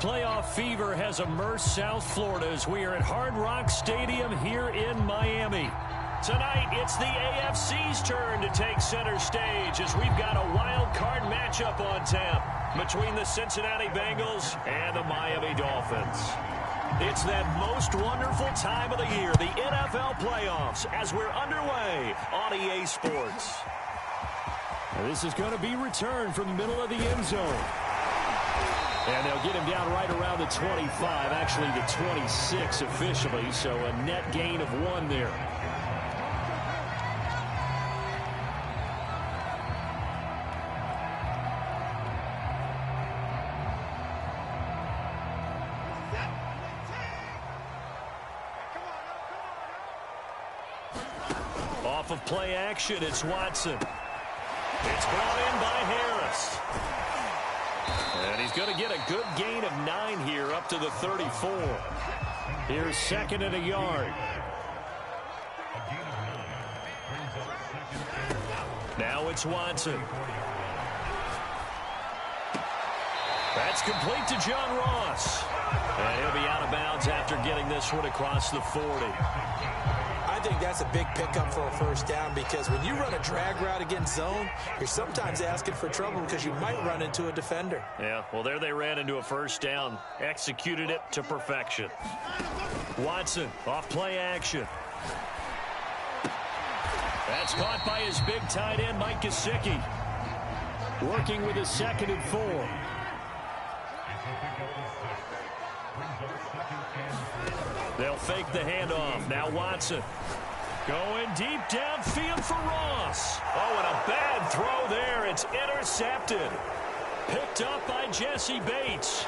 Playoff fever has immersed South Florida as we are at Hard Rock Stadium here in Miami. Tonight, it's the AFC's turn to take center stage as we've got a wild card matchup on tap between the Cincinnati Bengals and the Miami Dolphins. It's that most wonderful time of the year, the NFL playoffs, as we're underway on EA Sports. And this is going to be returned from the middle of the end zone. And they'll get him down right around the 25, actually the 26 officially, so a net gain of 1 there. Off of play action, it's Watson. It's brought in by Harris. And he's going to get a good gain of 9 here up to the 34. Here's second and a yard. Now it's Watson. That's complete to John Ross. And he'll be out of bounds after getting this one across the 40. I think that's a big pickup for a first down because when you run a drag route against zone, you're sometimes asking for trouble because you might run into a defender. Yeah, well, there they ran into a first down, executed it to perfection. Watson off play action. That's caught by his big tight end, Mike Gesicki. Working with his 2nd and 4. They'll fake the handoff. Now Watson. Going deep downfield for Ross. Oh, and a bad throw there. It's intercepted. Picked up by Jesse Bates.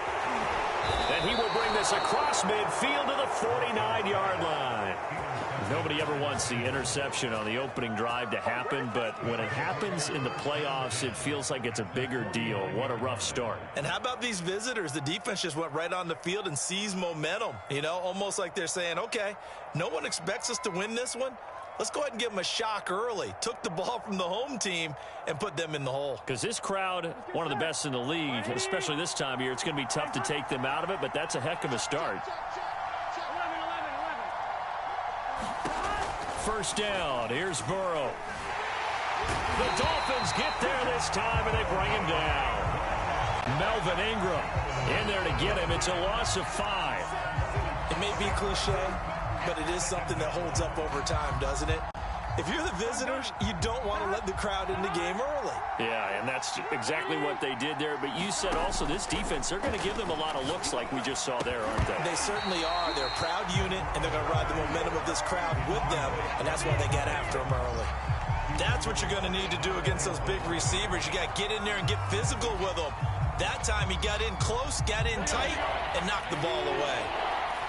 And he will bring this across midfield to the 49-yard line. Nobody ever wants the interception on the opening drive to happen, but when it happens in the playoffs, it feels like it's a bigger deal. What a rough start. And how about these visitors? The defense just went right on the field and seized momentum. You know, almost like they're saying, okay, no one expects us to win this one. Let's go ahead and give them a shock early. Took the ball from the home team and put them in the hole. Because this crowd, one of the best in the league, especially this time of year, it's going to be tough to take them out of it, but that's a heck of a start. First down. Here's Burrow. The Dolphins get there this time, and they bring him down. Melvin Ingram in there to get him. It's a loss of 5. It may be cliche, but it is something that holds up over time, doesn't it? If you're the visitors, you don't want to let the crowd in the game early. Yeah, and that's exactly what they did there. But you said also this defense, they're going to give them a lot of looks like we just saw there, aren't they? They certainly are. They're a proud unit, and they're going to ride the momentum of this crowd with them, and that's why they get after them early. That's what you're going to need to do against those big receivers. You got to get in there and get physical with them. That time he got in close, got in tight, and knocked the ball away.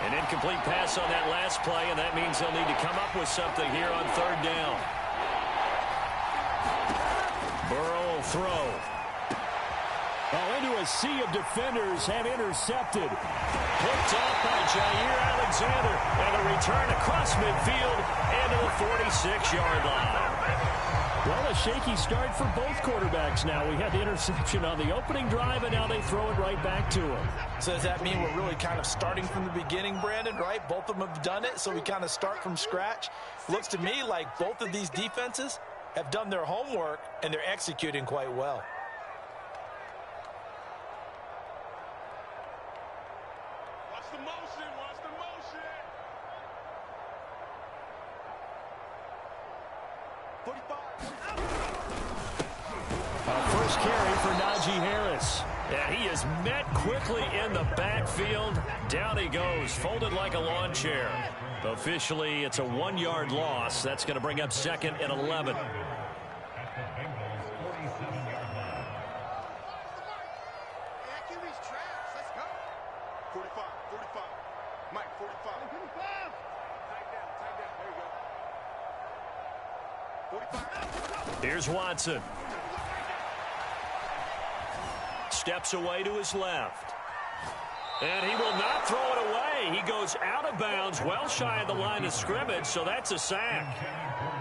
An incomplete pass on that last play, and that means they'll need to come up with something here on 3rd down. Burrow will throw. Oh, into a sea of defenders and intercepted. Picked off by Jair Alexander, and a return across midfield into the 46-yard line. Well, a shaky start for both quarterbacks now. We had the interception on the opening drive, and now they throw it right back to him. So does that mean we're really kind of starting from the beginning, Brandon, right? Both of them have done it, so we kind of start from scratch. Looks to me like both of these defenses have done their homework, and they're executing quite well. Watch the motion, watch the motion. 45. First carry for Najee Harris. And he is met quickly in the backfield. Down he goes, folded like a lawn chair. Officially, it's a 1-yard loss. That's going to bring up 2nd and 11. Here's Watson. Steps away to his left. And he will not throw it away. He goes out of bounds, well shy of the line of scrimmage, so that's a sack.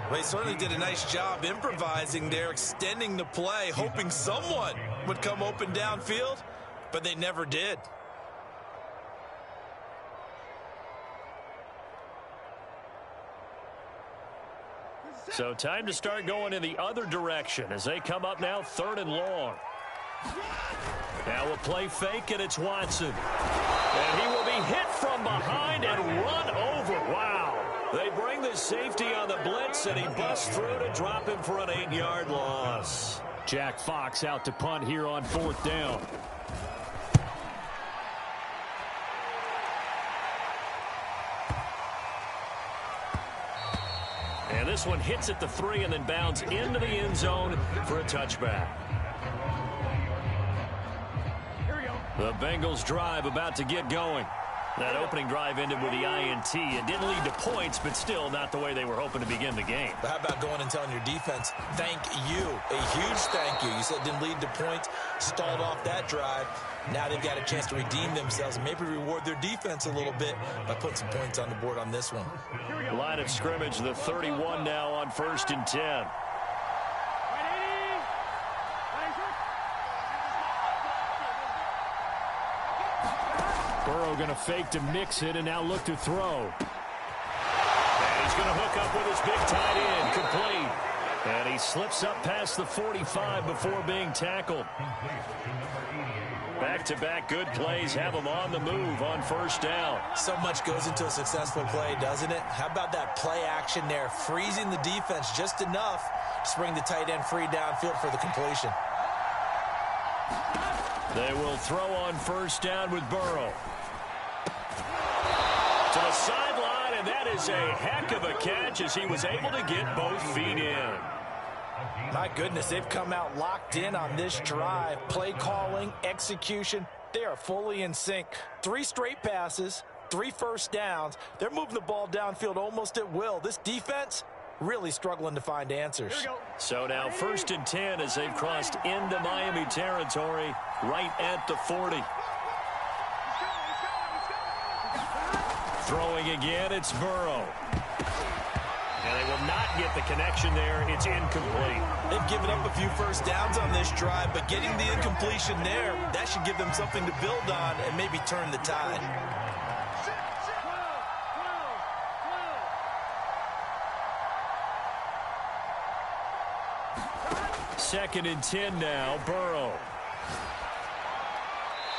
Well, he certainly did a nice job improvising there, extending the play, hoping someone would come open downfield, but they never did. So time to start going in the other direction as they come up now 3rd and long. Now a play fake, and it's Watson. And he will be hit from behind and run over. Wow. They bring the safety on the blitz, and he busts through to drop him for an 8-yard loss. Jack Fox out to punt here on 4th down. And this one hits at the 3 and then bounds into the end zone for a touchback. The Bengals drive about to get going. That opening drive ended with the INT. It didn't lead to points, but still not the way they were hoping to begin the game. But how about going and telling your defense, thank you, a huge thank you. You said it didn't lead to points, stalled off that drive. Now they've got a chance to redeem themselves and maybe reward their defense a little bit by putting some points on the board on this one. Line of scrimmage, the 31 now on 1st and 10. Burrow going to fake to mix it and now look to throw. And he's going to hook up with his big tight end, complete. And he slips up past the 45 before being tackled. Back-to-back good plays have him on the move on 1st down. So much goes into a successful play, doesn't it? How about that play action there, freezing the defense just enough to bring the tight end free downfield for the completion. They will throw on 1st down with Burrow. To the sideline, and that is a heck of a catch as he was able to get both feet in. My goodness, they've come out locked in on this drive. Play calling, execution, they are fully in sync. 3 straight passes, 3 first downs. They're moving the ball downfield almost at will. This defense really struggling to find answers. So now 1st and 10 as they've crossed into Miami territory right at the 40. Throwing again, it's Burrow. And they will not get the connection there. It's incomplete. They've given up a few first downs on this drive, but getting the incompletion there, that should give them something to build on and maybe turn the tide. Second and 10 now, Burrow.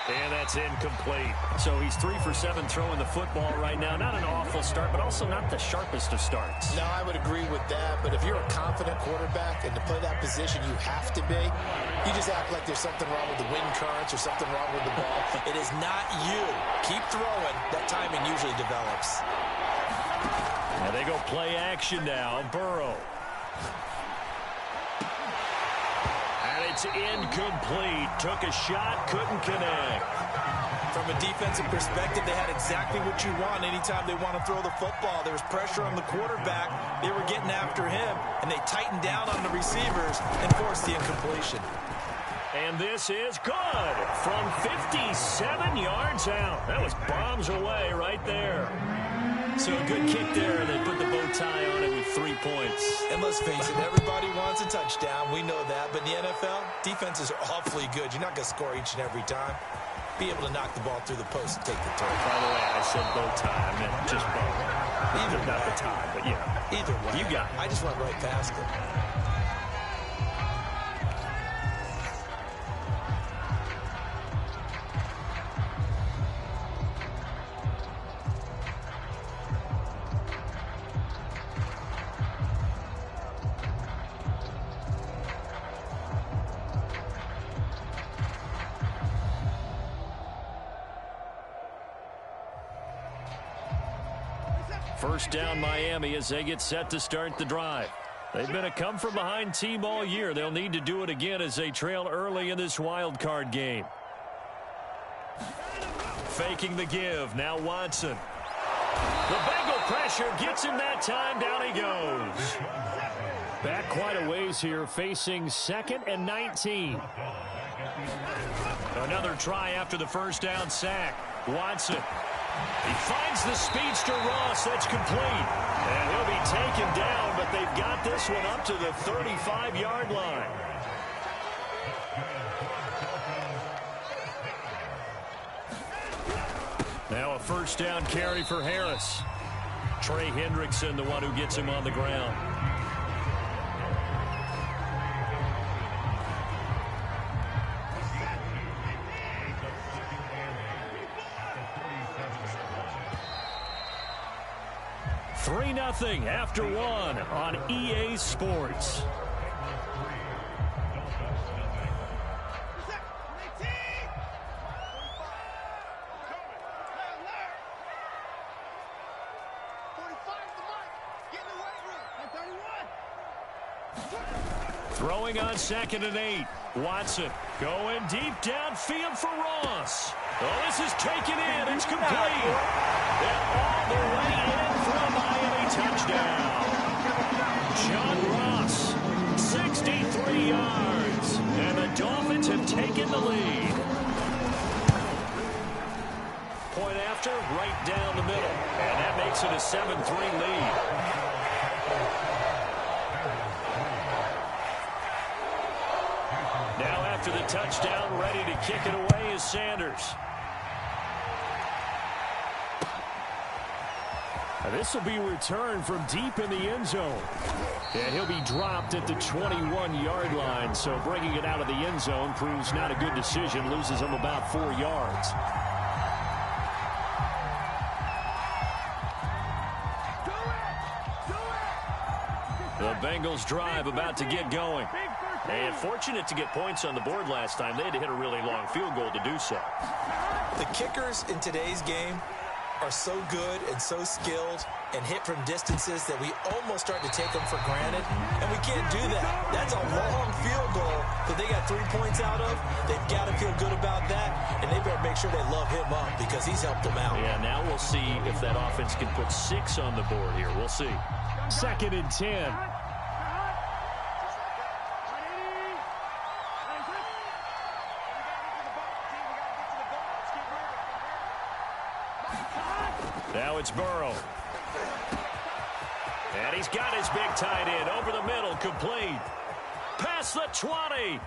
And that's incomplete. So he's 3 for 7 throwing the football right now. Not an awful start, but also not the sharpest of starts. No, I would agree with that. But if you're a confident quarterback and to play that position you have to be, you just act like there's something wrong with the wind currents or something wrong with the ball. It is not you. Keep throwing. That timing usually develops. Now they go play action now. Burrow. It's incomplete. Took a shot, couldn't connect. From a defensive perspective, they had exactly what you want anytime they want to throw the football. There was pressure on the quarterback. They were getting after him, and they tightened down on the receivers and forced the incompletion. And this is good from 57 yards out. That was bombs away right there. So a good kick there, and they put the bow tie on it with 3 points. And let's face it, everybody wants a touchdown. We know that. But in the NFL, defenses are awfully good. You're not going to score each and every time. Be able to knock the ball through the post and take the turn. By the way, I said bow tie. I meant just bow. Either not the tie, but yeah. Either way. You got it. I just went right past it. First down Miami as they get set to start the drive. They've been a come-from-behind team all year. They'll need to do it again as they trail early in this wild card game. Faking the give. Now Watson. The Bengal pressure gets him that time. Down he goes. Back quite a ways here, facing 2nd and 19. Another try after the first down sack. Watson. He finds the speedster Ross. That's complete. And he'll be taken down, but they've got this one up to the 35-yard line. Now a first down carry for Harris. Trey Hendrickson, the one who gets him on the ground. 3-0 after one on EA Sports. Throwing on 2nd and 8. Watson going deep downfield for Ross. Oh, this is taken in. It's complete. And all the way in for a Miami touchdown. John Ross, 63 yards. And the Dolphins have taken the lead. Point after, right down the middle. And that makes it a 7-3 lead. Now after the touchdown, ready to kick it away is Sanders. This will be returned from deep in the end zone. And he'll be dropped at the 21-yard line. So bringing it out of the end zone proves not a good decision. Loses him about 4 yards. The Bengals drive about to get going. And fortunate to get points on the board last time. They had to hit a really long field goal to do so. The kickers in today's game are so good and so skilled and hit from distances that we almost start to take them for granted. And we can't do that. That's a long field goal that they got 3 points out of. They've got to feel good about that. And they better make sure they love him up because he's helped them out. Yeah, now we'll see if that offense can put 6 on the board here. We'll see. 2nd and 10. Now it's Burrow. And he's got his big tight end over the middle, complete. Past the 20.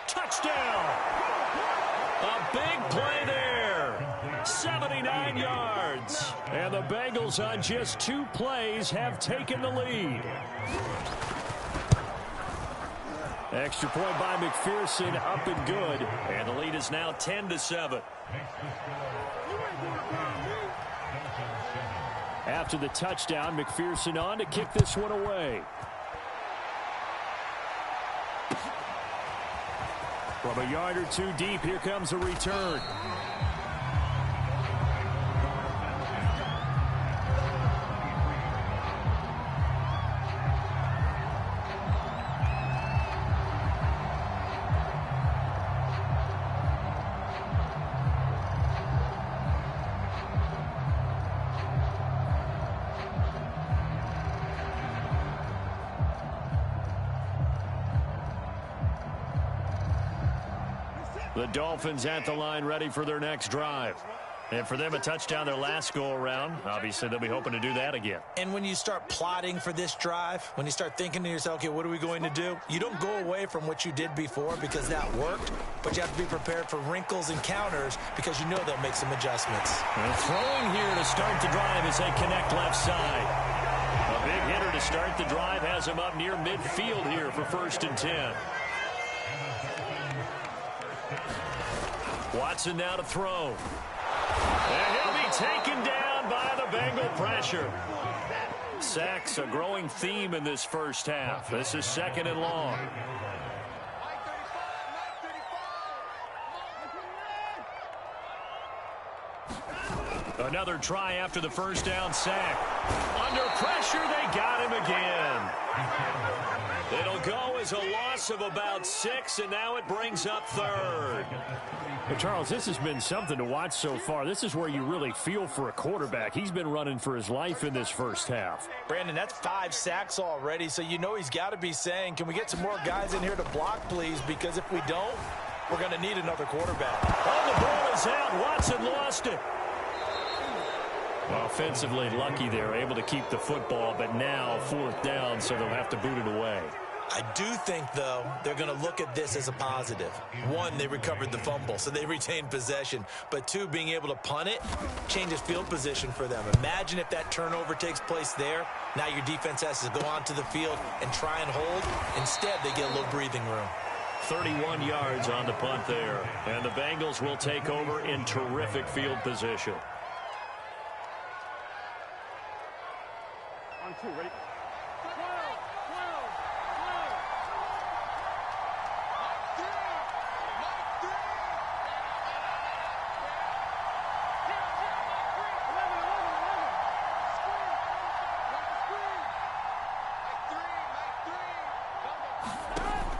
Touchdown. A big play there. 79 yards. And the Bengals on just 2 plays have taken the lead. Extra point by McPherson, up and good. And the lead is now 10-7. After the touchdown, McPherson on to kick this one away. From a yard or 2 deep, here comes a return. The Dolphins at the line ready for their next drive. And for them, a touchdown their last go-around. Obviously, they'll be hoping to do that again. And when you start plotting for this drive, when you start thinking to yourself, okay, what are we going to do? You don't go away from what you did before because that worked, but you have to be prepared for wrinkles and counters because you know they'll make some adjustments. And throwing here to start the drive as they connect left side. A big hitter to start the drive has him up near midfield here for 1st and 10. Watson now to throw. And he'll be taken down by the Bengal pressure. Sacks a growing theme in this first half. This is 2nd and long. Another try after the first down sack. Under pressure, they got him again. It'll go as a loss of about 6, and now it brings up 3rd. Well, Charles, this has been something to watch so far. This is where you really feel for a quarterback. He's been running for his life in this first half. Brandon, that's 5 sacks already, so you know he's got to be saying, can we get some more guys in here to block, please? Because if we don't, we're going to need another quarterback. Oh, the ball is out. Watson lost it. Offensively lucky there, able to keep the football, but now 4th down, so they'll have to boot it away. I do think, though, they're going to look at this as a positive. 1, they recovered the fumble, so they retained possession. But 2, being able to punt it changes field position for them. Imagine if that turnover takes place there. Now your defense has to go onto the field and try and hold. Instead, they get a little breathing room. 31 yards on the punt there. And the Bengals will take over in terrific field position. 2. Ready? 12.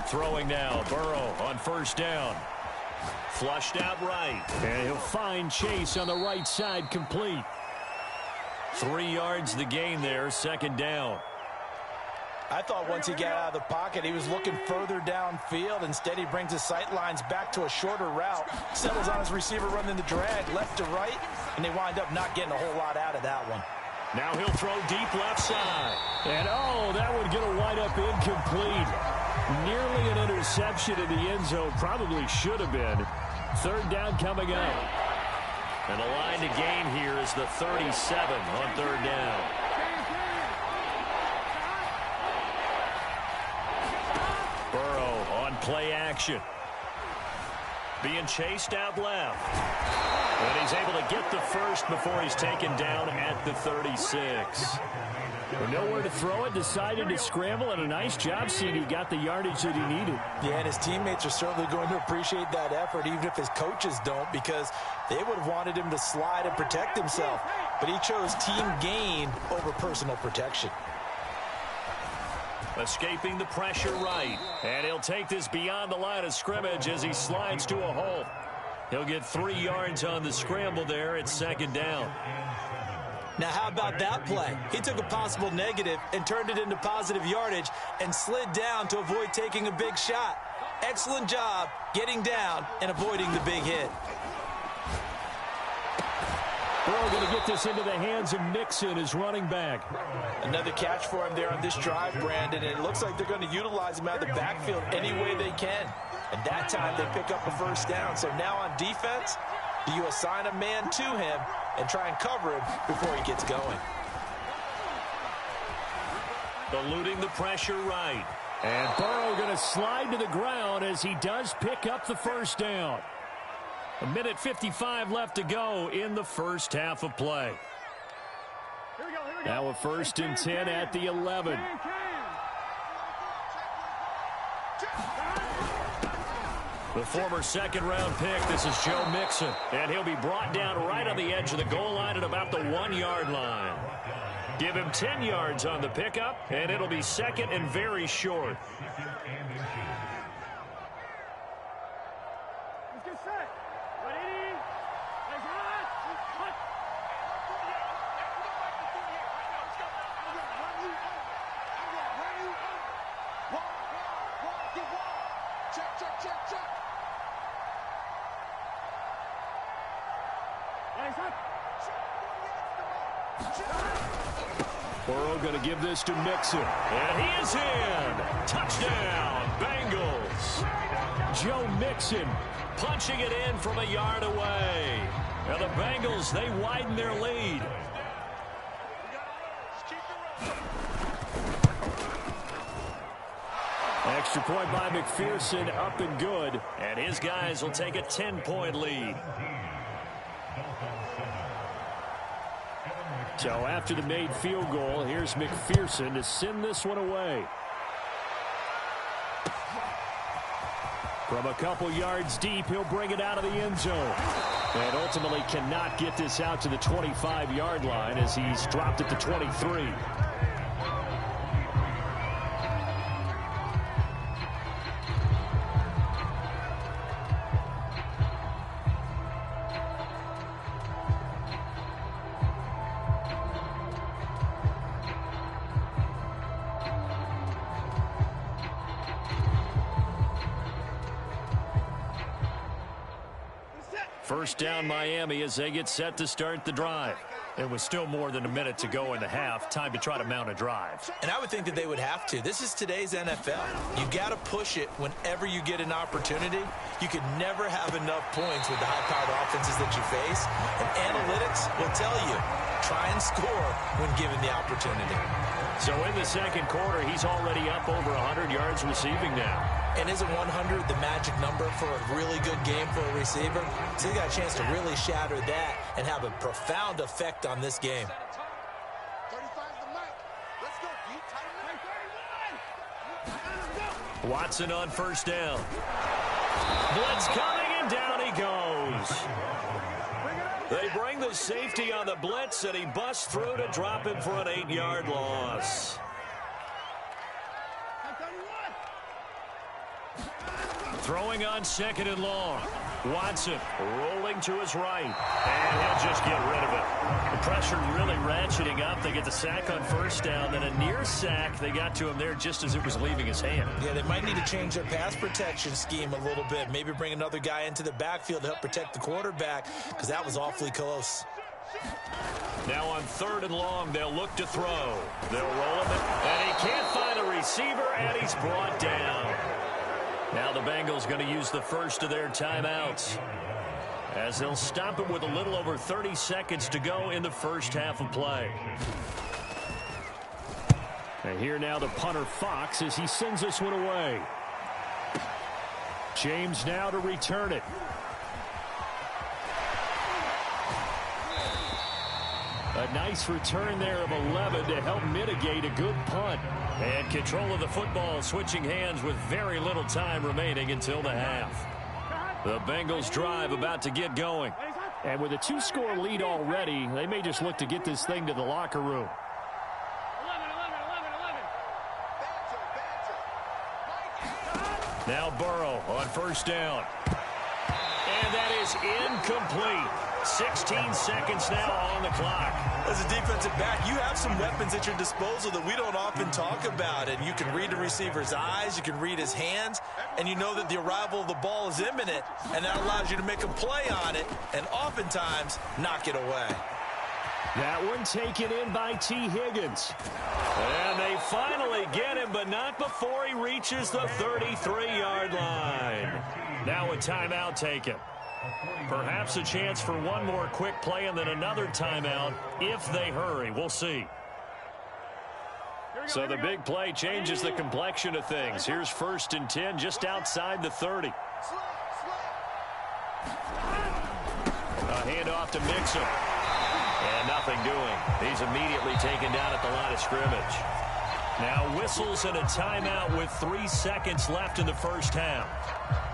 Throwing now, Burrow on first down. Flushed out right. And he'll find Chase on the right side, complete. 3 yards the gain there, second down. I thought once he got out of the pocket, he was looking further downfield. Instead, he brings his sight lines back to a shorter route, settles on his receiver running the drag left to right, and they wind up not getting a whole lot out of that one. Now he'll throw deep left side. And, oh, that one going to wind up incomplete. Nearly an interception in the end zone. Probably should have been. Third down coming up. And the line to gain here is the 37 on third down. Burrow on play action. Being chased out left. And he's able to get the first before he's taken down at the 36. With nowhere to throw it, decided to scramble, and a nice job seeing he got the yardage that he needed. Yeah, and his teammates are certainly going to appreciate that effort, even if his coaches don't, because they would have wanted him to slide and protect himself. But he chose team gain over personal protection. Escaping the pressure right. And he'll take this beyond the line of scrimmage as he slides to a hole. He'll get 3 yards on the scramble there at second down. Now, how about that play? He took a possible negative and turned it into positive yardage and slid down to avoid taking a big shot. Excellent job getting down and avoiding the big hit. Burrow going to get this into the hands of Mixon as running back. Another catch for him there on this drive, Brandon, and it looks like they're going to utilize him out of the backfield any way they can. And that time they pick up a first down. So now on defense, do you assign a man to him and try and cover him before he gets going? Eluding the pressure right. And Burrow going to slide to the ground as he does pick up the first down. 1:55 left to go in the first half of play. Now a 1st and 10 at the 11. The former second-round pick, this is Joe Mixon. And he'll be brought down right on the edge of the goal line at about the 1-yard line. Give him 10 yards on the pickup, and it'll be second and very short. Let's get set. Ready? Let's run. Check. Burrow going to give this to Mixon. And he is in. Touchdown, Bengals. Joe Mixon punching it in from a yard away. Now the Bengals, they widen their lead. Extra point by McPherson, up and good. And his guys will take a 10-point lead. So after the made field goal, here's McPherson to send this one away. From a couple yards deep, he'll bring it out of the end zone. And ultimately cannot get this out to the 25-yard line as he's dropped at the 23. First down Miami as they get set to start the drive. There was still more than a minute to go in the half. Time to try to mount a drive. And I would think that they would have to. This is today's NFL. You got to push it whenever you get an opportunity. You could never have enough points with the high-powered offenses that you face. And analytics will tell you, try and score when given the opportunity. So in the second quarter, he's already up over 100 yards receiving now. And isn't 100 the magic number for a really good game for a receiver? So he got a chance to really shatter that and have a profound effect on this game. 35's the mic. Let's Watson on first down. Blitz coming, and down he goes. They bring the safety on the blitz, and he busts through to drop him for an 8-yard loss. Throwing on second and long. Watson rolling to his right, and he'll just get rid of it. The pressure really ratcheting up. They get the sack on first down, then a near sack. They got to him there just as it was leaving his hand. Yeah, they might need to change their pass protection scheme a little bit. Maybe bring another guy into the backfield to help protect the quarterback, because that was awfully close. Now on third and long, they'll look to throw. They'll roll him, and he can't find a receiver, and he's brought down. Now the Bengals going to use the first of their timeouts, as they'll stop him with a little over 30 seconds to go in the first half of play. And here now the punter Fox as he sends this one away. James now to return it. A nice return there of 11 to help mitigate a good punt. And control of the football switching hands with very little time remaining until the half. The Bengals drive about to get going. And with a 2-score lead already, they may just look to get this thing to the locker room. Now Burrow on first down. And that is incomplete. 16 seconds now on the clock. As a defensive back, you have some weapons at your disposal that we don't often talk about. And you can read the receiver's eyes, you can read his hands, and you know that the arrival of the ball is imminent, and that allows you to make a play on it and oftentimes knock it away. That one taken in by T. Higgins. And they finally get him, but not before he reaches the 33-yard line. Now a timeout taken. Perhaps a chance for one more quick play and then another timeout if they hurry. We'll see. So the big play changes the complexion of things. Here's 1st and 10 just outside the 30. A handoff to Mixon. And nothing doing. He's immediately taken down at the line of scrimmage. Now whistles and a timeout with 3 seconds left in the first half.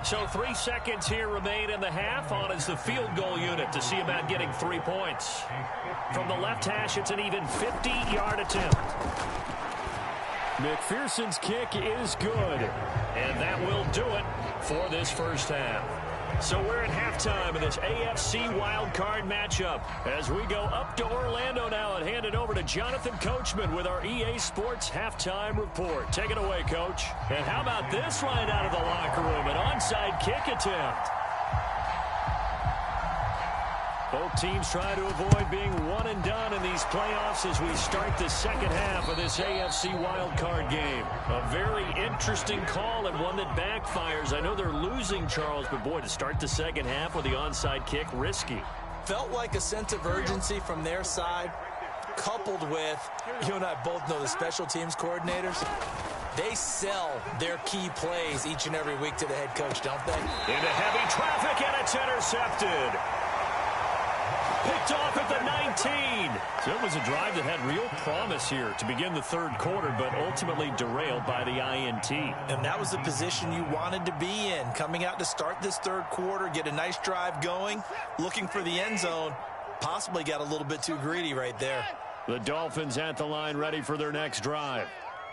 So 3 seconds here remain in the half. On is the field goal unit to see about getting 3 points. From the left hash, it's an even 50-yard attempt. McPherson's kick is good. And that will do it for this first half. So we're at halftime of this AFC wildcard matchup as we go up to Orlando now and hand it over to Jonathan Coachman with our EA Sports halftime report. Take it away, Coach. And how about this line out of the locker room? An onside kick attempt. Both teams try to avoid being one and done in these playoffs as we start the second half of this AFC wildcard game. A very interesting call and one that backfires. I know they're losing, Charles, but boy, to start the second half with the onside kick, risky. Felt like a sense of urgency from their side, coupled with, you and I both know the special teams coordinators. They sell their key plays each and every week to the head coach, don't they? Into heavy traffic, and it's intercepted. Picked off at the 19. So it was a drive that had real promise here to begin the third quarter, but ultimately derailed by the INT. And that was the position you wanted to be in. Coming out to start this third quarter, get a nice drive going, looking for the end zone. Possibly got a little bit too greedy right there. The Dolphins at the line ready for their next drive.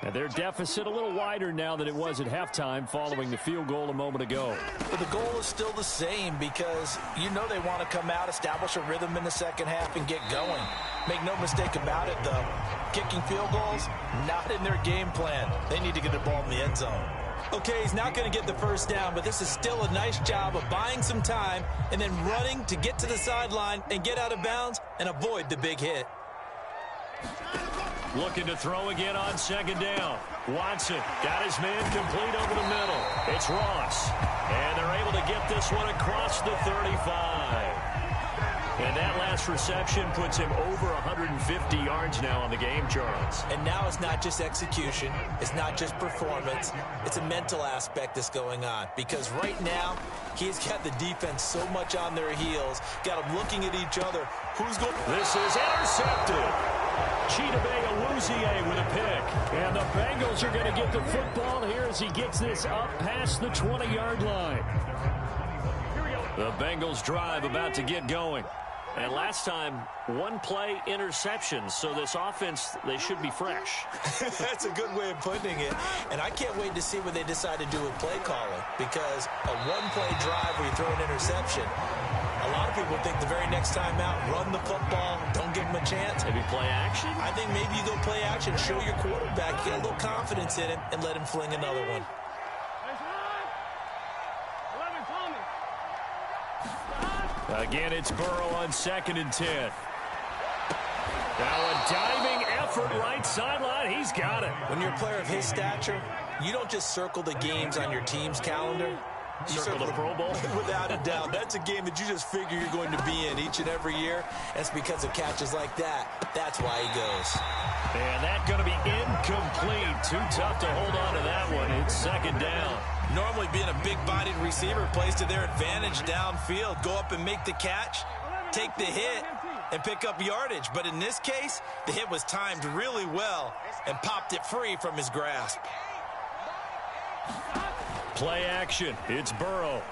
And their deficit a little wider now than it was at halftime following the field goal a moment ago. But the goal is still the same because you know they want to come out, establish a rhythm in the second half, and get going. Make no mistake about it, though. Kicking field goals, not in their game plan. They need to get the ball in the end zone. Okay, he's not going to get the first down, but this is still a nice job of buying some time and then running to get to the sideline and get out of bounds and avoid the big hit. Looking to throw again on second down. Watson got his man complete over the middle. It's Ross. And they're able to get this one across the 35. And that last reception puts him over 150 yards now on the game, Charles. And now it's not just execution. It's not just performance. It's a mental aspect that's going on. Because right now, he's got the defense so much on their heels. Got them looking at each other. Who's going? This is intercepted. Chidobe with a pick. And the Bengals are going to get the football here as he gets this up past the 20-yard line. The Bengals drive about to get going. And last time, one play interception. So this offense, they should be fresh. That's a good way of putting it. And I can't wait to see what they decide to do with play calling. Because a one-play drive where you throw an interception, a lot of people think the very next time out, run the football, don't give them a chance. Maybe play action? I think maybe you go play action, show your quarterback, get a little confidence in him, and let him fling another one. Again, it's Burrow on 2nd and 10. Now a diving effort right sideline. He's got it. When you're a player of his stature, you don't just circle the games on your team's calendar. You circle the Pro Bowl? Without a doubt. That's a game that you just figure you're going to be in each and every year. That's because of catches like that. That's why he goes. And that's going to be incomplete. Too tough to hold on to that one. It's 2nd down. Normally being a big-bodied receiver plays to their advantage downfield. Go up and make the catch, take the hit, and pick up yardage. But in this case, the hit was timed really well and popped it free from his grasp. Play action. It's Burrow.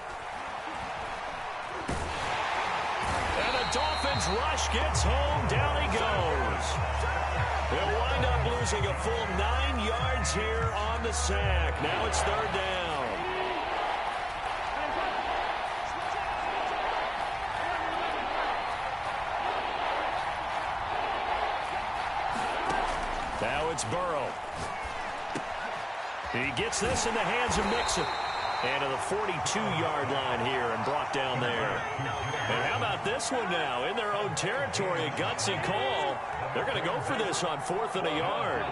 And the Dolphins rush gets home. Down he goes. They'll wind up losing a full 9 yards here on the sack. Now it's 3rd down. Now it's Burrow. He gets this in the hands of Mixon. And to the 42-yard line here and brought down there. And how about this one now? In their own territory, a gutsy call. They're going to go for this on 4th and a yard.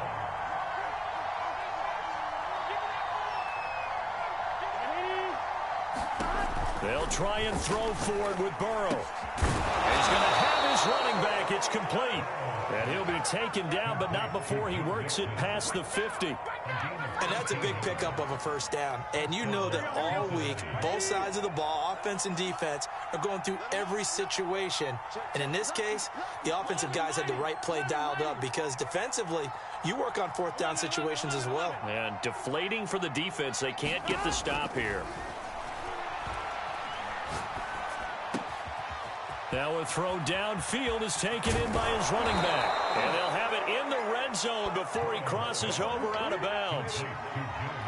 They'll try and throw for it with Burrow. He's going to have his running back. It's complete. And he'll be taken down, but not before he works it past the 50. And that's a big pickup of a 1st down. And you know that all week, both sides of the ball, offense and defense, are going through every situation. And in this case, the offensive guys had the right play dialed up because defensively, you work on 4th down situations as well. And deflating for the defense. They can't get the stop here. Now a throw downfield is taken in by his running back. And they'll have it in the red zone before he crosses over out of bounds.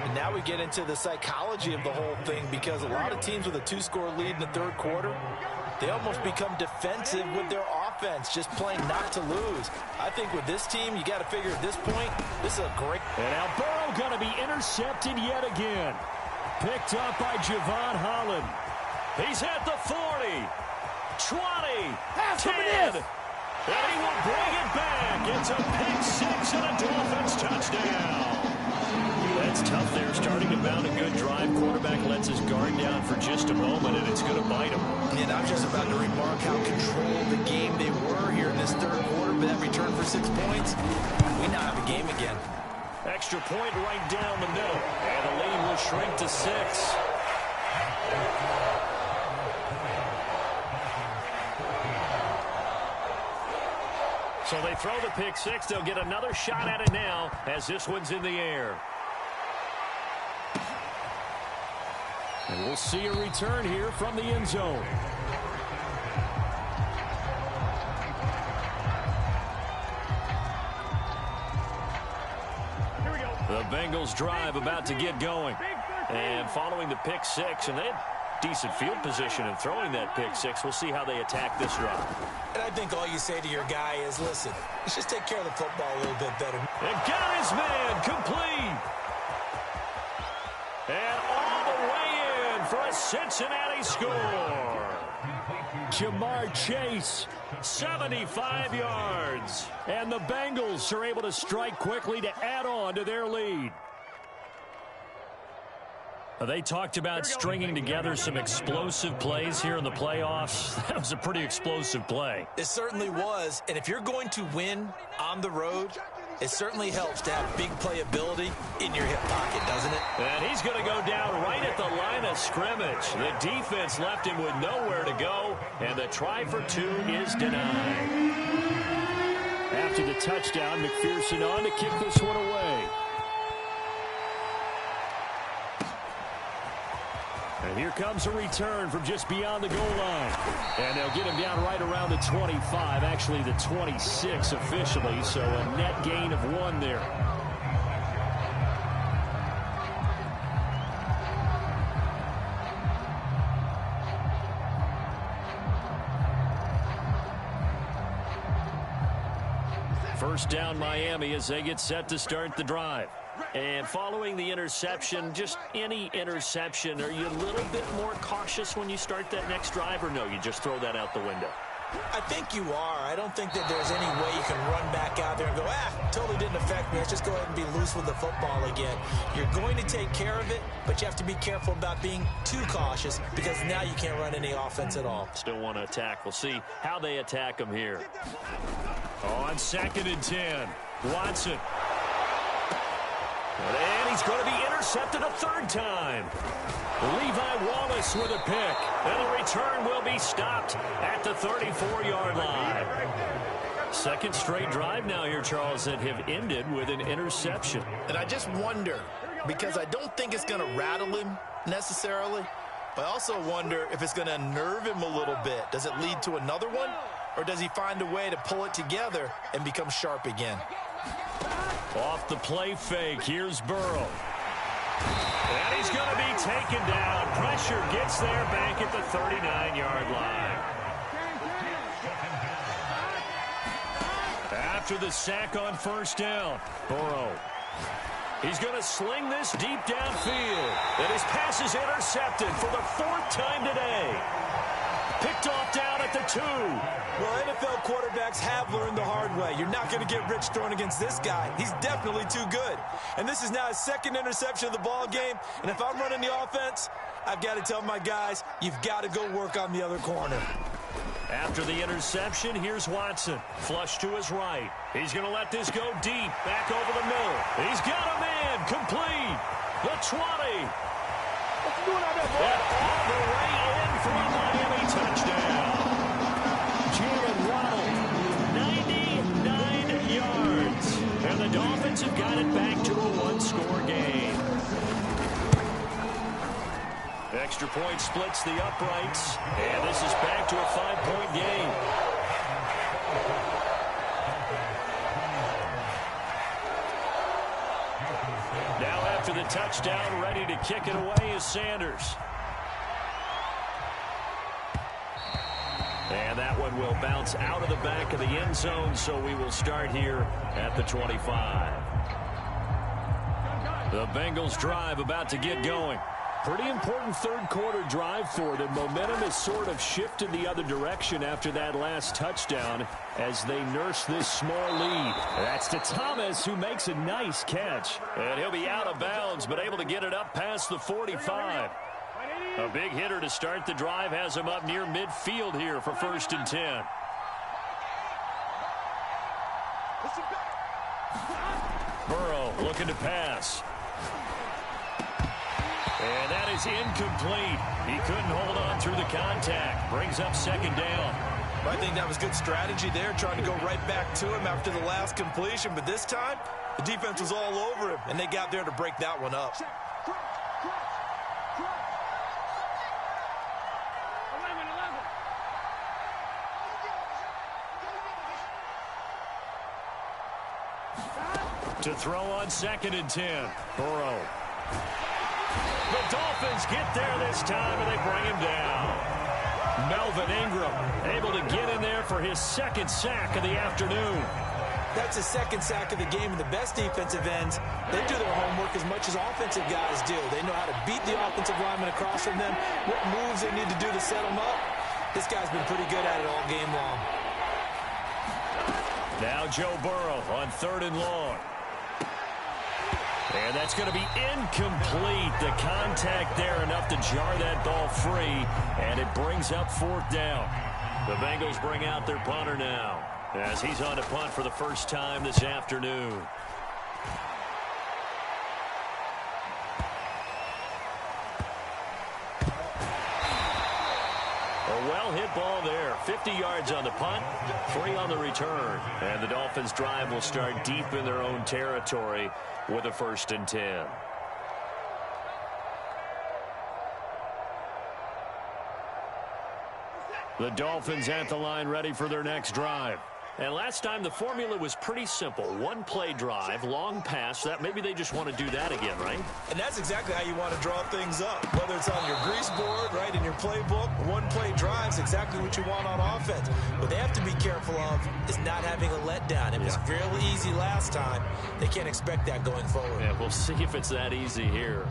And now we get into the psychology of the whole thing because a lot of teams with a 2-score lead in the 3rd quarter, they almost become defensive with their offense, just playing not to lose. I think with this team, you got to figure at this point, this is a great... And now Burrow going to be intercepted yet again. Picked up by Javon Holland. He's at the 40. 20, 10, and he will bring it back. It's a pick-6 and a Dolphins touchdown. That's tough there, starting to mount a good drive. Quarterback lets his guard down for just a moment, and it's going to bite him. And I'm just about to remark how controlled the game they were here in this 3rd quarter, but that return for 6 points, we now have a game again. Extra point right down the middle, and the lead will shrink to 6. So they throw the pick-6. They'll get another shot at it now as this one's in the air. And we'll see a return here from the end zone. The Bengals drive about to get going. And following the pick-6, and they had decent field position in throwing that pick-6. We'll see how they attack this drive. And I think all you say to your guy is, listen, let's just take care of the football a little bit better. And got his man complete. And all the way in for a Cincinnati score. Jamar Chase, 75 yards. And the Bengals are able to strike quickly to add on to their lead. They talked about stringing together some explosive plays here in the playoffs. That was a pretty explosive play. It certainly was. And if you're going to win on the road, it certainly helps to have big playability in your hip pocket, doesn't it? And he's going to go down right at the line of scrimmage. The defense left him with nowhere to go, and the try for 2 is denied. After the touchdown, McPherson on to kick this one away. And here comes a return from just beyond the goal line. And they'll get him down right around the 25, actually the 26 officially, so a net gain of 1 there. First down Miami as they get set to start the drive. And following the interception, just any interception, are you a little bit more cautious when you start that next drive, or no, you just throw that out the window? I think you are. I don't think that there's any way you can run back out there and go, totally didn't affect me. Let's just go ahead and be loose with the football again. You're going to take care of it, but you have to be careful about being too cautious because now you can't run any offense at all. Still want to attack. We'll see how they attack them here. On 2nd and 10, Watson. And he's going to be intercepted a 3rd time. Levi Wallace with a pick. And the return will be stopped at the 34-yard line. 2nd straight drive now here, Charles, that have ended with an interception. And I just wonder, because I don't think it's going to rattle him necessarily, but I also wonder if it's going to unnerve him a little bit. Does it lead to another one? Or does he find a way to pull it together and become sharp again? Off the play fake, here's Burrow. And he's going to be taken down. Pressure gets there back at the 39-yard line. After the sack on 1st down, Burrow. He's going to sling this deep downfield. And his pass is intercepted for the 4th time today. Picked off down at the 2. Well, NFL quarterbacks have learned the hard way. You're not going to get rich throwing against this guy. He's definitely too good. And this is now his 2nd interception of the ball game. And if I'm running the offense, I've got to tell my guys, you've got to go work on the other corner. After the interception, here's Watson. Flush to his right. He's going to let this go deep. Back over the middle. He's got a man. Complete. The 20. And all the way in for a Miami touchdown. Jalen Waddle, 99 yards. And the Dolphins have got it back to a 1-score game. Extra point splits the uprights. And this is back to a 5-point game. Now after the touchdown, ready to kick it away is Sanders. And that one will bounce out of the back of the end zone, so we will start here at the 25. The Bengals drive about to get going. Pretty important 3rd quarter drive for them. Momentum has sort of shifted the other direction after that last touchdown as they nurse this small lead. That's to Thomas, who makes a nice catch. And he'll be out of bounds, but able to get it up past the 45. A big hitter to start the drive has him up near midfield here for 1st and 10. Burrow looking to pass. And that is incomplete. He couldn't hold on through the contact. Brings up 2nd down. I think that was good strategy there, trying to go right back to him after the last completion. But this time, the defense was all over him, and they got there to break that one up. To throw on 2nd and 10. Burrow. The Dolphins get there this time, and they bring him down. Melvin Ingram able to get in there for his 2nd sack of the afternoon. That's his 2nd sack of the game, and the best defensive ends, they do their homework as much as offensive guys do. They know how to beat the offensive lineman across from them, what moves they need to do to set them up. This guy's been pretty good at it all game long. Now Joe Burrow on 3rd and long. And that's going to be incomplete. The contact there enough to jar that ball free, and it brings up 4th down. The Bengals bring out their punter now as he's on to punt for the first time this afternoon. well-hit ball there. 50 yards on the punt, 3 on the return. And the Dolphins' drive will start deep in their own territory with a 1st and 10. The Dolphins at the line ready for their next drive. And last time the formula was pretty simple. 1-play drive, long pass. That maybe they just want to do that again, right? And that's exactly how you want to draw things up. Whether it's on your grease board, right, in your playbook, 1-play drive is exactly what you want on offense. What they have to be careful of is not having a letdown. It was fairly easy last time. They can't expect that going forward. Yeah, we'll see if it's that easy here.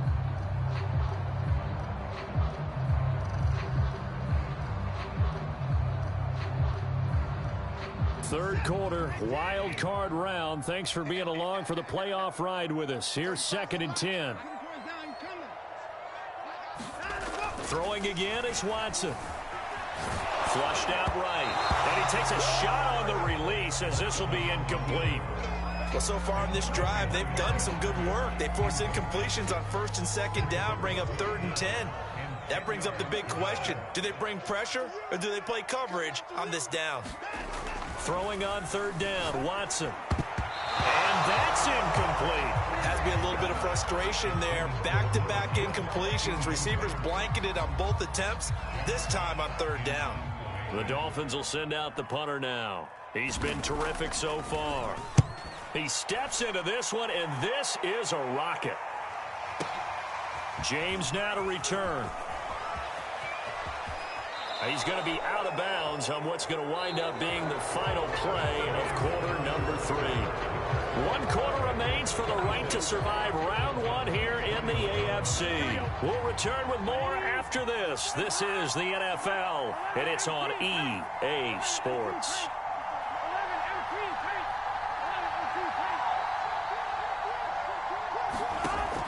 Third quarter, wild card round. Thanks for being along for the playoff ride with us. Here's 2nd and 10. Throwing again is Watson. Flushed out right. And he takes a shot on the release as this will be incomplete. Well, so far in this drive, they've done some good work. They force incompletions on 1st and 2nd down, bring up 3rd and 10. That brings up the big question. Do they bring pressure or do they play coverage on this down? Throwing on 3rd down, Watson. And that's incomplete. Has to be a little bit of frustration there. Back-to-back incompletions. Receivers blanketed on both attempts, this time on 3rd down. The Dolphins will send out the punter now. He's been terrific so far. He steps into this one, and this is a rocket. James now to return. He's going to be out of bounds on what's going to wind up being the final play of quarter number 3. 1 quarter remains for the right to survive round 1 here in the AFC. We'll return with more after this. This is the NFL, and it's on EA Sports.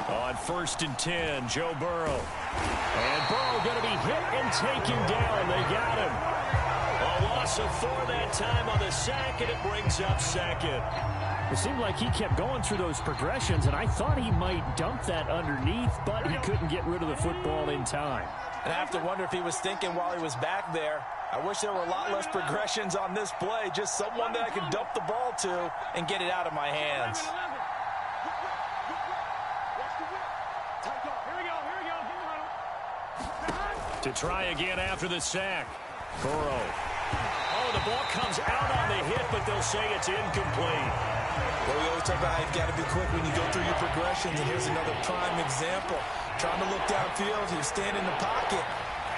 On 1st and 10, Joe Burrow. And Burrow going to be hit and taken down. They got him. A loss of 4 that time on the sack, and it brings up 2nd. It seemed like he kept going through those progressions, and I thought he might dump that underneath, but he couldn't get rid of the football in time. And I have to wonder if he was thinking while he was back there, I wish there were a lot less progressions on this play, just someone that I can dump the ball to and get it out of my hands. To try again after the sack. Burrow. Oh, the ball comes out on the hit, but they'll say it's incomplete. Well, we always talk about how you've got to be quick when you go through your progressions, and here's another prime example. Trying to look downfield, he was standing in the pocket,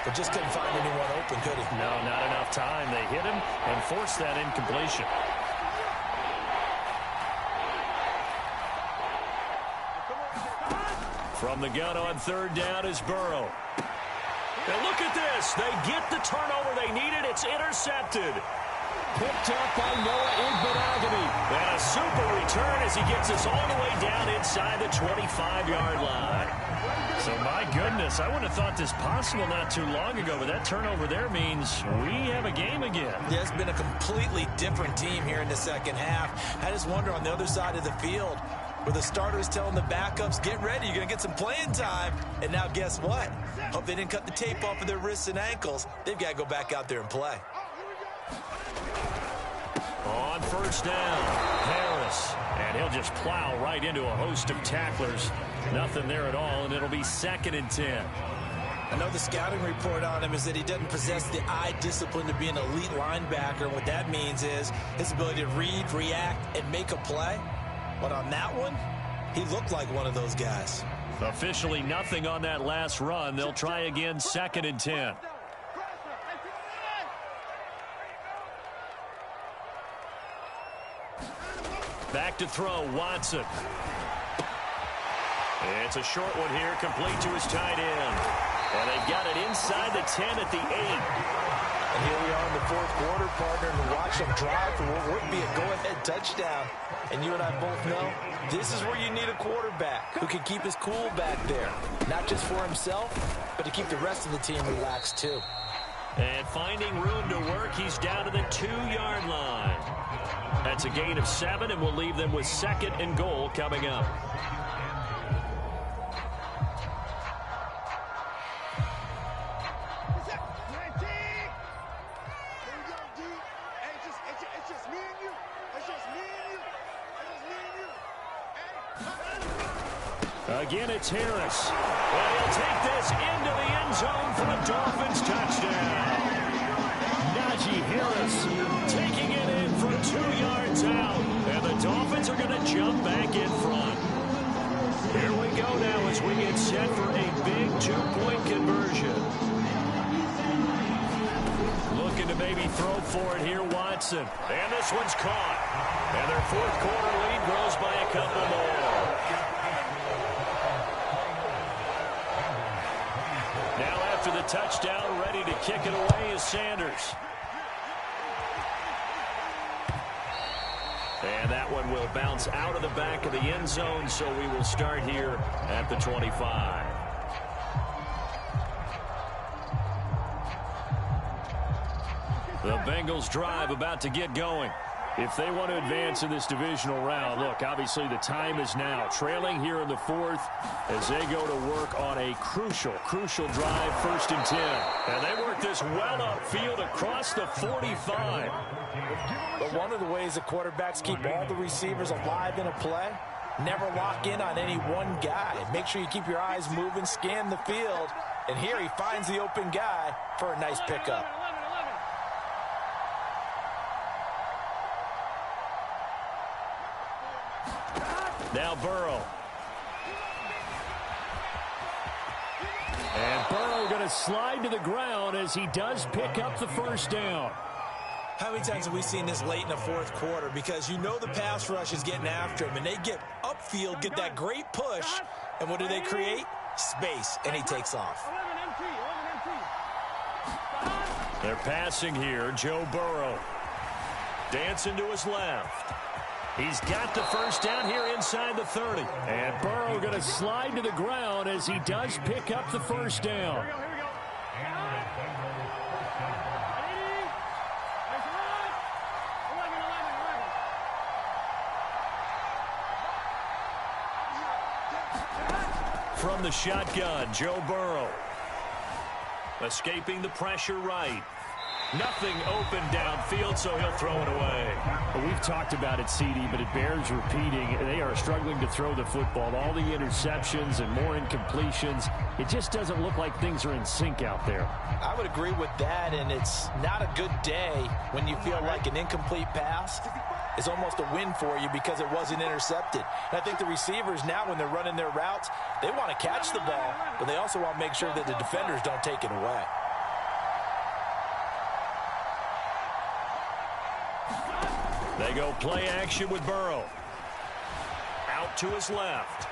but just couldn't find anyone open, could he? No, not enough time. They hit him and forced that incompletion. From the gun on 3rd down is Burrow. Now look at this. They get the turnover they needed. It's intercepted. Picked up by Noah Igbenogany. And a super return as he gets us all the way down inside the 25-yard line. So, my goodness, I wouldn't have thought this possible not too long ago, but that turnover there means we have a game again. Yeah, it's been a completely different team here in the 2nd half. I just wonder on the other side of the field, where the starters telling the backups, get ready, you're going to get some playing time. And now guess what? Hope they didn't cut the tape off of their wrists and ankles. They've got to go back out there and play. On 1st down, Harris. And he'll just plow right into a host of tacklers. Nothing there at all, and it'll be 2nd and 10. I know the scouting report on him is that he doesn't possess the eye discipline to be an elite linebacker. And what that means is his ability to read, react, and make a play. But on that one, he looked like one of those guys. Officially nothing on that last run. They'll try again, 2nd and 10. Back to throw, Watson. It's a short one here, complete to his tight end. And they've got it inside the 10 at the 8. And here we are in the 4th quarter, partner, and watch them drive for what would be a go-ahead touchdown. And you and I both know this is where you need a quarterback who can keep his cool back there. Not just for himself, but to keep the rest of the team relaxed too. And finding room to work, he's down to the 2-yard line. That's a gain of 7, and we'll leave them with 2nd and goal coming up. Again, it's Harris. Well, he'll take this into the end zone for a Dolphins touchdown. Najee Harris taking it in from 2 yards out. And the Dolphins are going to jump back in front. Here we go now as we get set for a big 2-point conversion. Looking to maybe throw for it here, Watson. And this one's caught. And their fourth quarter lead grows by a couple more. Now after the touchdown, ready to kick it away is Sanders. And that one will bounce out of the back of the end zone, so we will start here at the 25. The Bengals drive about to get going. If they want to advance in this divisional round, look, obviously the time is now. Trailing here in the fourth as they go to work on a crucial drive, 1st and 10. And they work this well upfield across the 45. But one of the ways the quarterbacks keep all the receivers alive in a play, never lock in on any one guy. Make sure you keep your eyes moving, scan the field. And here he finds the open guy for a nice pickup. Now Burrow. And Burrow going to slide to the ground as he does pick up the first down. How many times have we seen this late in the fourth quarter? Because you know the pass rush is getting after him, and they get upfield, get that great push, and what do they create? Space, and he takes off. They're passing here. Joe Burrow. Dancing to his left. He's got the first down here inside the 30. And Burrow going to slide to the ground as he does pick up the first down. From the shotgun, Joe Burrow. Escaping the pressure right. Nothing open downfield, so he'll throw it away. Well, we've talked about it, CD, but it bears repeating. They are struggling to throw the football. All the interceptions and more incompletions. It just doesn't look like things are in sync out there. I would agree with that, and it's not a good day when you feel like an incomplete pass is almost a win for you because it wasn't intercepted. And I think the receivers now, when they're running their routes, they want to catch the ball, but they also want to make sure that the defenders don't take it away. They go play action with Burrow. Out to his left.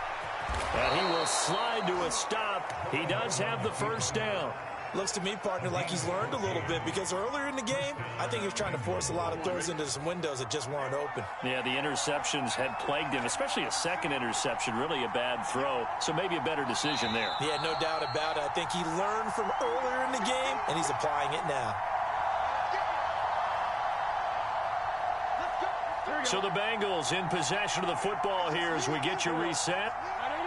And he will slide to a stop. He does have the first down. Looks to me, partner, like he's learned a little bit because earlier in the game, I think he was trying to force a lot of throws into some windows that just weren't open. Yeah, the interceptions had plagued him, especially a second interception, really a bad throw. So maybe a better decision there. Yeah, no doubt about it. I think he learned from earlier in the game, and he's applying it now. So the Bengals in possession of the football here as we get you reset.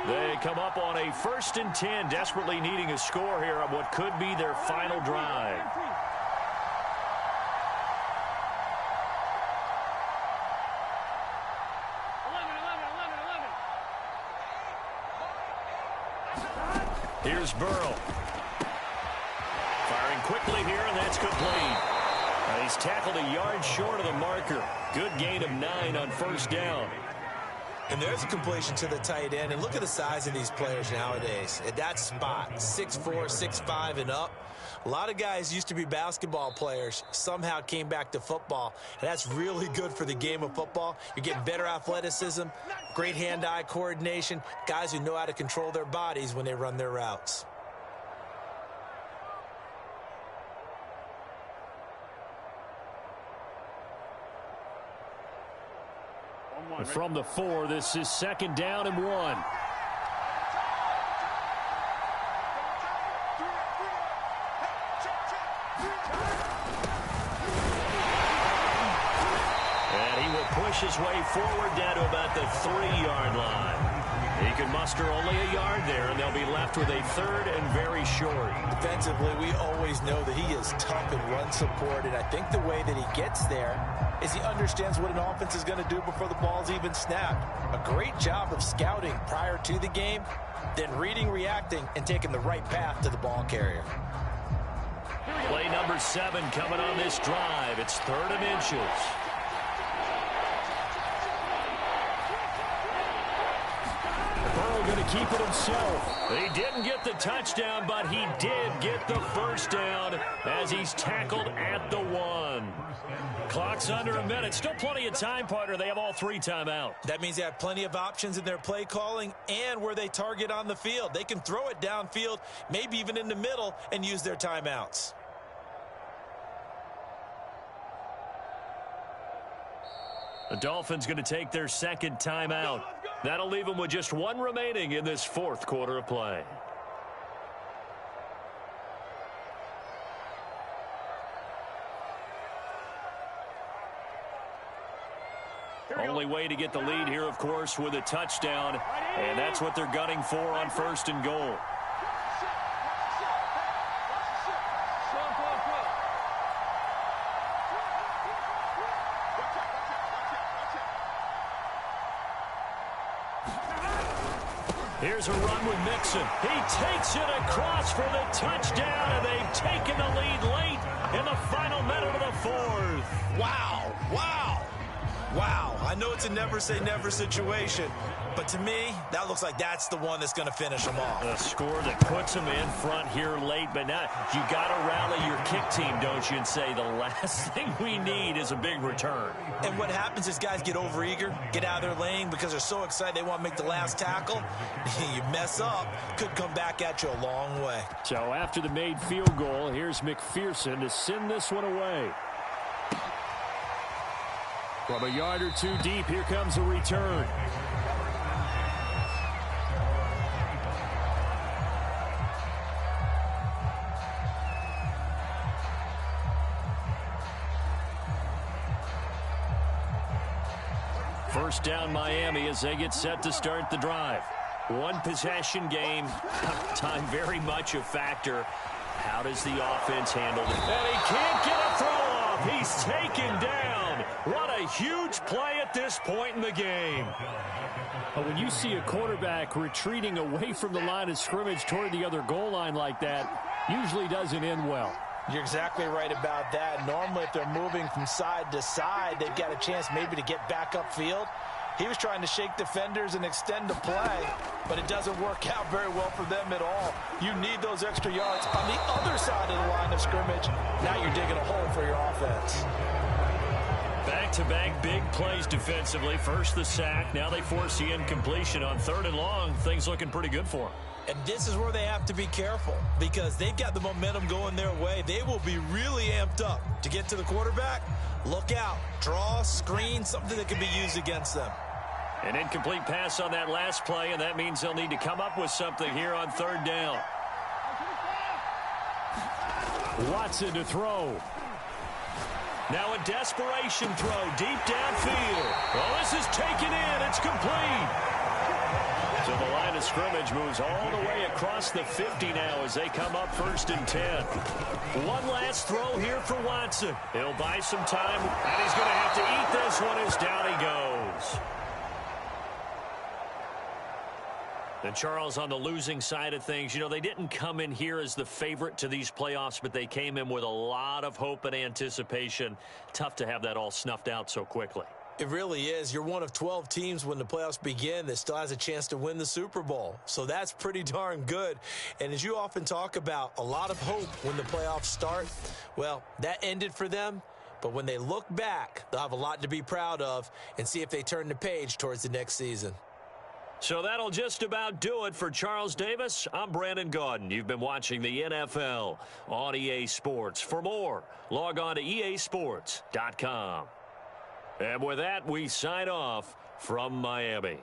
They come up on a 1st and 10, desperately needing a score here on what could be their final drive. Here's Burrow. Firing quickly here, and that's complete. He's tackled a yard short of the marker. Good gain of 9 on first down. And there's a completion to the tight end. And look at the size of these players nowadays. At that spot, 6'4", 6'5", and up. A lot of guys used to be basketball players, somehow came back to football. And that's really good for the game of football. You're getting better athleticism, great hand-eye coordination, guys who know how to control their bodies when they run their routes. From the 4, this is 2nd down and 1. And he will push his way forward down to about the 3-yard line. He can muster only a yard there, and they'll be left with a 3rd and very short. Defensively, we always know that he is tough and run support, and I think the way that he gets there is he understands what an offense is going to do before the ball's even snapped. A great job of scouting prior to the game, then reading, reacting, and taking the right path to the ball carrier. Play number 7 coming on this drive. It's 3rd and inches. Going to keep it himself. He didn't get the touchdown, but he did get the first down as he's tackled at the 1. Clock's under a minute. Still plenty of time, partner. They have all 3 timeouts. That means they have plenty of options in their play calling and where they target on the field. They can throw it downfield, maybe even in the middle, and use their timeouts. The Dolphins going to take their 2nd timeout. That'll leave them with just 1 remaining in this 4th quarter of play. Only way to get the lead here, of course, with a touchdown. And that's what they're gunning for on 1st and goal. Here's a run with Mixon. He takes it across for the touchdown, and they've taken the lead late in the final minute of the 4th. Wow, wow, wow. I know it's a never-say-never situation, but to me, that looks like that's the one that's going to finish them off. A score that puts them in front here late, but now you got to rally your kick team, don't you, and say the last thing we need is a big return. And what happens is guys get overeager, get out of their lane because they're so excited they want to make the last tackle. You mess up, could come back at you a long way. So after the made field goal, here's McPherson to send this one away. From a yard or 2 deep, here comes a return. First down Miami as they get set to start the drive. 1 possession game. Time very much a factor. How does the offense handle it? And he can't get a throw off. He's taken down. What a huge play at this point in the game. But when you see a quarterback retreating away from the line of scrimmage toward the other goal line like that, usually doesn't end well. You're exactly right about that. Normally, if they're moving from side to side, they've got a chance maybe to get back upfield. He was trying to shake defenders and extend the play, but it doesn't work out very well for them at all. You need those extra yards on the other side of the line of scrimmage. Now you're digging a hole for your offense. Back-to-back big plays defensively. First the sack. Now they force the incompletion on 3rd and long. Things looking pretty good for them. And this is where they have to be careful because they've got the momentum going their way. They will be really amped up to get to the quarterback. Look out. Draw, screen, something that can be used against them. An incomplete pass on that last play, and that means they'll need to come up with something here on 3rd down. Watson to throw. Now a desperation throw deep downfield. Well, this is taken in. It's complete. So the line of scrimmage moves all the way across the 50 now as they come up 1st and 10. One last throw here for Watson. He'll buy some time, and he's going to have to eat this one as down he goes. And Charles, on the losing side of things, you know, they didn't come in here as the favorite to these playoffs, but they came in with a lot of hope and anticipation. Tough to have that all snuffed out so quickly. It really is. You're one of 12 teams when the playoffs begin that still has a chance to win the Super Bowl. So that's pretty darn good. And as you often talk about, a lot of hope when the playoffs start. Well, that ended for them. But when they look back, they'll have a lot to be proud of and see if they turn the page towards the next season. So that'll just about do it for Charles Davis. I'm Brandon Gaudin. You've been watching the NFL on EA Sports. For more, log on to easports.com. And with that, we sign off from Miami.